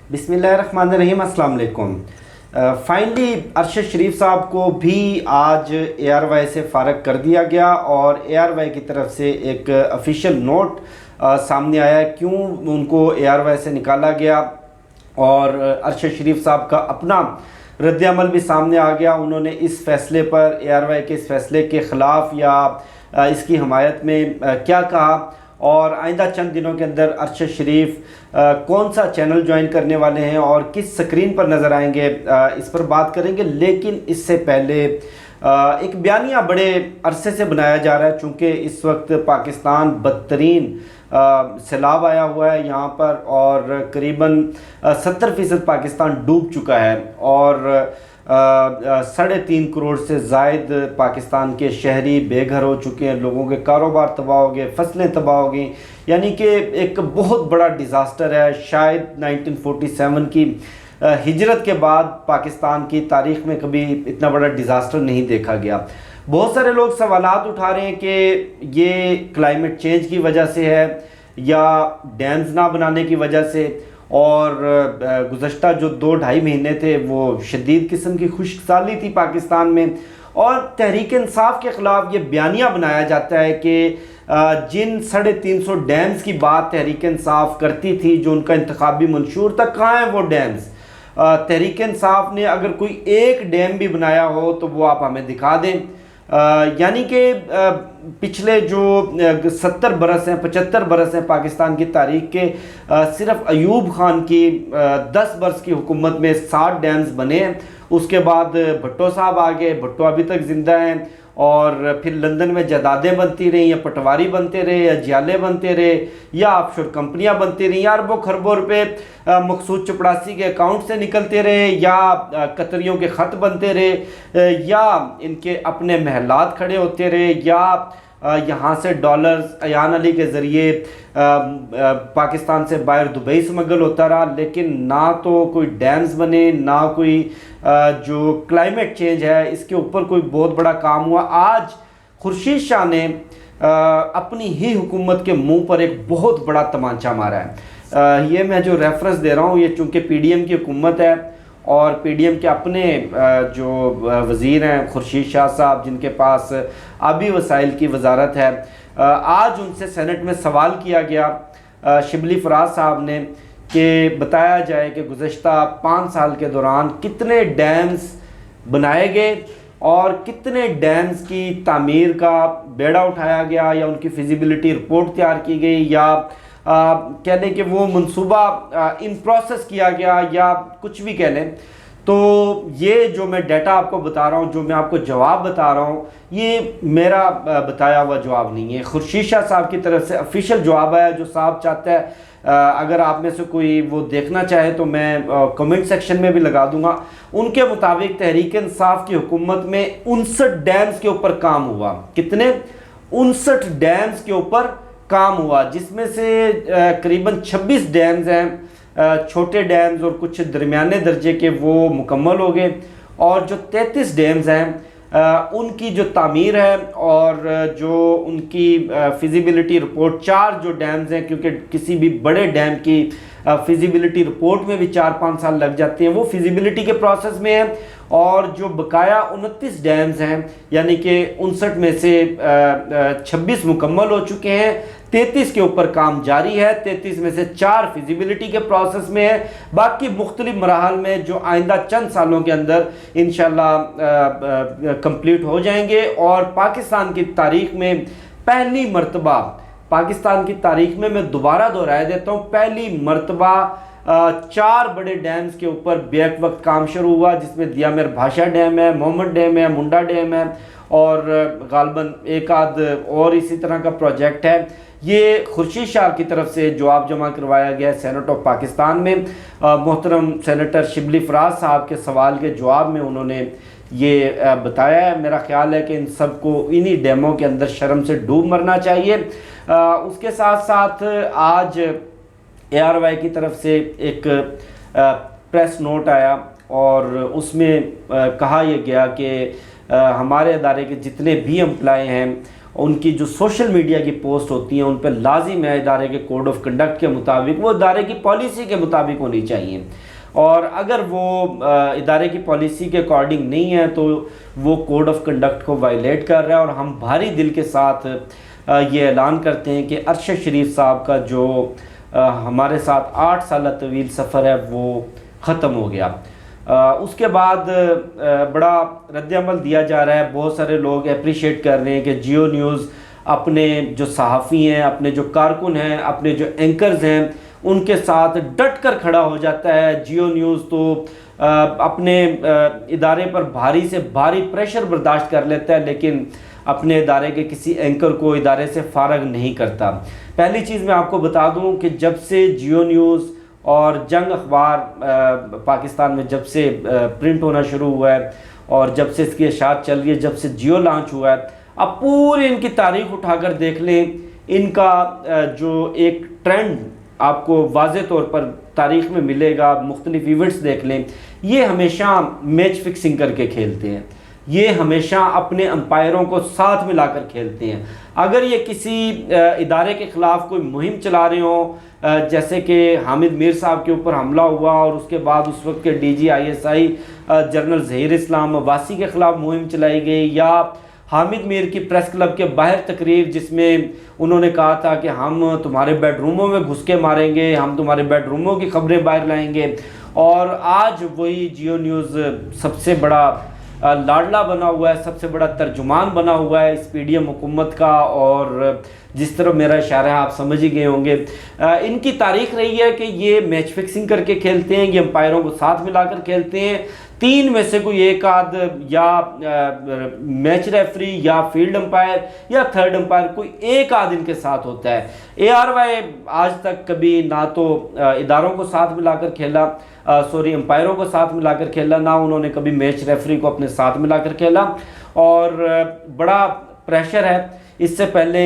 बिस्मिल्लाहिर्रहमानिर्रहीम, अस्सलाम वालेकुम। फाइनली अरशद शरीफ साहब को भी आज ARY से फ़ारग कर दिया गया और ARY की तरफ से एक ऑफिशियल नोट सामने आया क्यों उनको ARY से निकाला गया, और अरशद शरीफ साहब का अपना रद्द-ए-अमल भी सामने आ गया। उन्होंने इस फ़ैसले पर, ARY के इस फ़ैसले के ख़िलाफ़ या इसकी हमायत में क्या कहा, और आइंदा चंद दिनों के अंदर अरशद शरीफ कौन सा चैनल ज्वाइन करने वाले हैं और किस स्क्रीन पर नज़र आएंगे, इस पर बात करेंगे। लेकिन इससे पहले एक बयानिया बड़े अरसे से बनाया जा रहा है, चूँकि इस वक्त पाकिस्तान बदतरीन सैलाब आया हुआ है यहाँ पर, और करीबन 70% पाकिस्तान डूब चुका है, और 3.5 करोड़ से ज़ायद पाकिस्तान के शहरी बेघर हो चुके हैं, लोगों के कारोबार तबाह हो गए, फसलें तबाह हो गई। यानी कि एक बहुत बड़ा डिज़ास्टर है। शायद 1947 की हिजरत के बाद पाकिस्तान की तारीख़ में कभी इतना बड़ा डिज़ास्टर नहीं देखा गया। बहुत सारे लोग सवालात उठा रहे हैं कि ये क्लाइमेट चेंज की वजह से है या डैम्स ना बनाने की वजह से, और गुज़श्ता जो 2-2.5 महीने थे वो शदीद किस्म की खुश्कसाली थी पाकिस्तान में, और तहरीक इंसाफ के ख़िलाफ़ ये बयानिया बनाया जाता है कि जिन 350 डैम्स की बात तहरीक इंसाफ करती थी, जो उनका इंतखाबी मंशूर तक, कहाँ हैं वो डैम्स। तहरीक इंसाफ ने अगर कोई एक डैम भी बनाया हो तो वो आप हमें दिखा दें। यानी कि पिछले जो 70 बरस हैं, 75 बरस हैं पाकिस्तान की तारीख के, सिर्फ अयूब खान की 10 बरस की हुकूमत में 60 डैम्स बने हैं। उसके बाद भुट्टो साहब आ गए, भुट्टो अभी तक ज़िंदा हैं, और फिर लंदन में जायदादें बनती रहीं, या पटवारी बनते रहे, या जियाले बनते रहे, या ऑफशोर कंपनियां बनती रहीं, या अरबों खरबों रुपए मकसूद चपड़ासी के अकाउंट से निकलते रहे, या कतरियों के ख़त बनते रहे, या इनके अपने महलात खड़े होते रहे, या यहाँ से डॉलर्स अयान अली के ज़रिए पाकिस्तान से बाहर दुबई स्मगल होता रहा। लेकिन ना तो कोई डैम्स बने, ना कोई जो क्लाइमेट चेंज है इसके ऊपर कोई बहुत बड़ा काम हुआ। आज खुर्शीद शाह ने अपनी ही हुकूमत के मुंह पर एक बहुत बड़ा तमांचा मारा है। ये मैं जो रेफरेंस दे रहा हूँ, ये चूँकि PDM की हुकूमत है, और PDM के अपने जो वज़ीर हैं खुर्शीद शाह साहब, जिनके पास आबी वसाइल की वजारत है, आज उनसे सेनेट में सवाल किया गया शिबली फराज साहब ने कि बताया जाए कि गुज़श्ता 5 साल के दौरान कितने डैम्स बनाए गए और कितने डैम्स की तामीर का बेड़ा उठाया गया, या उनकी फिजिबिलिटी रिपोर्ट तैयार की गई, या कह लें कि वो मंसूबा इन प्रोसेस किया गया, या कुछ भी कह लें। तो ये जो मैं डाटा आपको बता रहा हूँ, जो मैं आपको जवाब बता रहा हूँ, ये मेरा बताया हुआ जवाब नहीं है। खुर्शीद शाह साहब की तरफ से ऑफिशियल जवाब आया, जो साहब चाहता है अगर आप में से कोई वो देखना चाहे तो मैं कमेंट सेक्शन में भी लगा दूंगा। उनके मुताबिक तहरीक इंसाफ की हुकूमत में 59 डैम्स के ऊपर काम हुआ। कितने? 59 डैम्स के ऊपर काम हुआ, जिसमें से करीबन 26 डैम्स हैं छोटे डैम्स, और कुछ दरमियाने दर्जे के वो मुकम्मल हो गए, और जो 33 डैम्स हैं उनकी जो तामीर है और जो उनकी फिजिबिलिटी रिपोर्ट, 4 जो डैम्स हैं, क्योंकि किसी भी बड़े डैम की फिजिबिलिटी रिपोर्ट में भी 4-5 साल लग जाते हैं, वो फिजिबिलिटी के प्रोसेस में है। और जो बकाया 29 डैम्स हैं, यानी कि 59 में से 26 मुकम्मल हो चुके हैं, 33 के ऊपर काम जारी है, 33 में से 4 फिजिबिलिटी के प्रोसेस में है, बाकी मुख्तलिफ मराहल में जो आइंदा चंद सालों के अंदर इंशाल्लाह कंप्लीट हो जाएंगे। और पाकिस्तान की तारीख में पहली मरतबा, पाकिस्तान की तारीख में मैं दोबारा दोहराया देता हूँ, पहली मरतबा 4 बड़े डैम्स के ऊपर बैक वक्त काम शुरू हुआ, जिसमें दियामेर भाषा डैम है, मोहम्मद डैम है, मुंडा डैम है, और गालबन एक आध और इसी तरह का प्रोजेक्ट है। ये खुर्शीद शाह की तरफ से जवाब जमा करवाया गया है सेनेट ऑफ पाकिस्तान में। मोहतरम सेनेटर शिबली फराज साहब के सवाल के जवाब में उन्होंने ये बताया है। मेरा ख्याल है कि इन सब को इन्हीं डैमों के अंदर शर्म से डूब मरना चाहिए। उसके साथ साथ आज ARY की तरफ से एक प्रेस नोट आया, और उसमें कहा यह गया कि हमारे अदारे के जितने भी एम्प्लॉय हैं ان کی جو سوشل میڈیا کی پوسٹ ہوتی ہیں ان پہ لازم ہے ادارے کے کوڈ آف کنڈکٹ کے مطابق، وہ ادارے کی پالیسی کے مطابق ہونی چاہیے، اور اگر وہ ادارے کی پالیسی کے اکارڈنگ نہیں ہے تو وہ کوڈ آف کنڈکٹ کو وائلیٹ کر رہا ہے۔ اور ہم بھاری دل کے ساتھ یہ اعلان کرتے ہیں کہ ارشد شریف صاحب کا جو ہمارے ساتھ 8 سالہ طویل سفر ہے وہ ختم ہو گیا۔ اس کے بعد بڑا رد عمل دیا جا رہا ہے، بہت سارے لوگ اپریشیٹ کر رہے ہیں کہ جیو نیوز اپنے جو صحافی ہیں، اپنے جو کارکن ہیں، اپنے جو اینکرز ہیں، ان کے ساتھ ڈٹ کر کھڑا ہو جاتا ہے۔ جیو نیوز تو اپنے ادارے پر بھاری سے بھاری پریشر برداشت کر لیتا ہے، لیکن اپنے ادارے کے کسی اینکر کو ادارے سے فارغ نہیں کرتا۔ پہلی چیز میں آپ کو بتا دوں کہ جب سے جیو نیوز اور جنگ اخبار پاکستان میں جب سے پرنٹ ہونا شروع ہوا ہے اور جب سے اس کی اشاعت چل رہی ہے، جب سے جیو لانچ ہوا ہے، اب پورے ان کی تاریخ اٹھا کر دیکھ لیں، ان کا جو ایک ٹرینڈ آپ کو واضح طور پر تاریخ میں ملے گا، مختلف ایونٹس دیکھ لیں، یہ ہمیشہ میچ فکسنگ کر کے کھیلتے ہیں، یہ ہمیشہ اپنے امپائروں کو ساتھ ملا کر کھیلتے ہیں۔ اگر یہ کسی ادارے کے خلاف کوئی مہم چلا رہے ہوں، جیسے کہ حامد میر صاحب کے اوپر حملہ ہوا اور اس کے بعد اس وقت کے ڈی جی ISI جنرل ظہیر اسلام عباسی کے خلاف مہم چلائی گئی، یا حامد میر کی پریس کلب کے باہر تقریر جس میں انہوں نے کہا تھا کہ ہم تمہارے بیڈ روموں میں گھس کے ماریں گے، ہم تمہارے بیڈ روموں کی خبریں باہر لائیں گے، اور آج وہی جیو نیوز سب سے بڑا لاڈلا بنا ہوا ہے، سب سے بڑا ترجمان بنا ہوا ہے اس PDM حکومت کا، اور جس طرح میرا اشارہ ہے آپ سمجھ ہی گئے ہوں گے۔ ان کی تاریخ رہی ہے کہ یہ میچ فکسنگ کر کے کھیلتے ہیں، یہ امپائروں کو ساتھ ملا کر کھیلتے ہیں، 3 میں سے کوئی ایک آدھ یا میچ ریفری یا فیلڈ امپائر یا تھرڈ امپائر، کوئی ایک آدھ ان کے ساتھ ہوتا ہے۔ ARY آج تک کبھی نہ تو اداروں کو ساتھ ملا کر کھیلا، امپائروں کو ساتھ ملا کر کھیلا، نہ انہوں نے کبھی میچ ریفری کو اپنے ساتھ ملا کر کھیلا، اور بڑا پریشر ہے۔ اس سے پہلے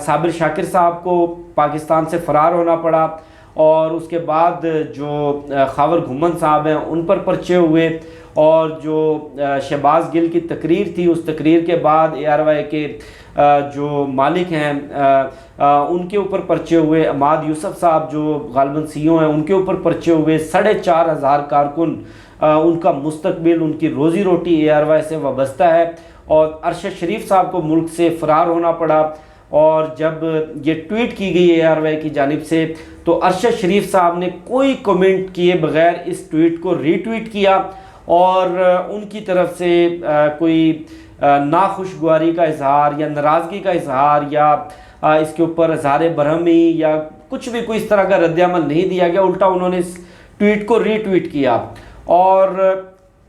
صابر شاکر صاحب کو پاکستان سے فرار ہونا پڑا، اور اس کے بعد جو خاور گھمن صاحب ہیں ان پر پرچے ہوئے، اور جو شہباز گل کی تقریر تھی اس تقریر کے بعد ARY کے جو مالک ہیں ان کے اوپر پرچے ہوئے، عماد یوسف صاحب جو غالباً CEO ہیں ان کے اوپر پرچے ہوئے، 4,500 کارکن ان کا مستقبل، ان کی روزی روٹی ARY سے وابستہ ہے، اور ارشد شریف صاحب کو ملک سے فرار ہونا پڑا۔ اور جب یہ ٹویٹ کی گئی ARY کی جانب سے تو ارشد شریف صاحب نے کوئی کومنٹ کیے بغیر اس ٹویٹ کو ری ٹویٹ کیا، اور ان کی طرف سے کوئی ناخوشگواری کا اظہار یا ناراضگی کا اظہار یا اس کے اوپر اظہار برہمی یا کچھ بھی کوئی اس طرح کا رد عمل نہیں دیا گیا، الٹا انہوں نے اس ٹویٹ کو ری ٹویٹ کیا، اور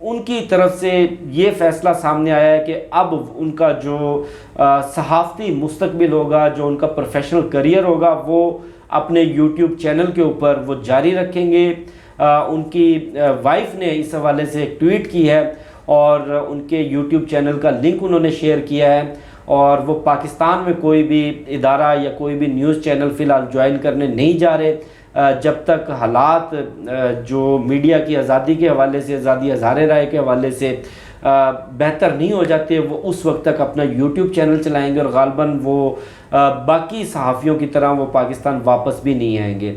ان کی طرف سے یہ فیصلہ سامنے آیا ہے کہ اب ان کا جو صحافتی مستقبل ہوگا، جو ان کا پروفیشنل کریئر ہوگا، وہ اپنے YouTube چینل کے اوپر وہ جاری رکھیں گے۔ ان کی وائف نے اس حوالے سے ایک ٹویٹ کی ہے، اور ان کے YouTube چینل کا لنک انہوں نے شیئر کیا ہے، اور وہ پاکستان میں کوئی بھی ادارہ یا کوئی بھی نیوز چینل فی الحال جوائن کرنے نہیں جا رہے جب تک حالات جو میڈیا کی آزادی کے حوالے سے، آزادی اظہار رائے کے حوالے سے بہتر نہیں ہو جاتے، وہ اس وقت تک اپنا YouTube چینل چلائیں گے، اور غالباً وہ باقی صحافیوں کی طرح وہ پاکستان واپس بھی نہیں آئیں گے۔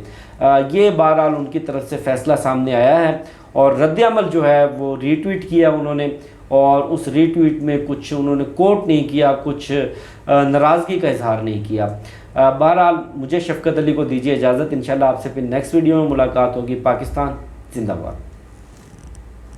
یہ بہرحال ان کی طرف سے فیصلہ سامنے آیا ہے، اور رد عمل جو ہے وہ ری ٹویٹ کیا انہوں نے، اور اس ری ٹویٹ میں کچھ انہوں نے کوٹ نہیں کیا، کچھ ناراضگی کا اظہار نہیں کیا۔ بہرحال مجھے شفقت علی کو دیجیے اجازت، انشاءاللہ آپ سے پھر نیکسٹ ویڈیو میں ملاقات ہوگی۔ پاکستان زندہ باد۔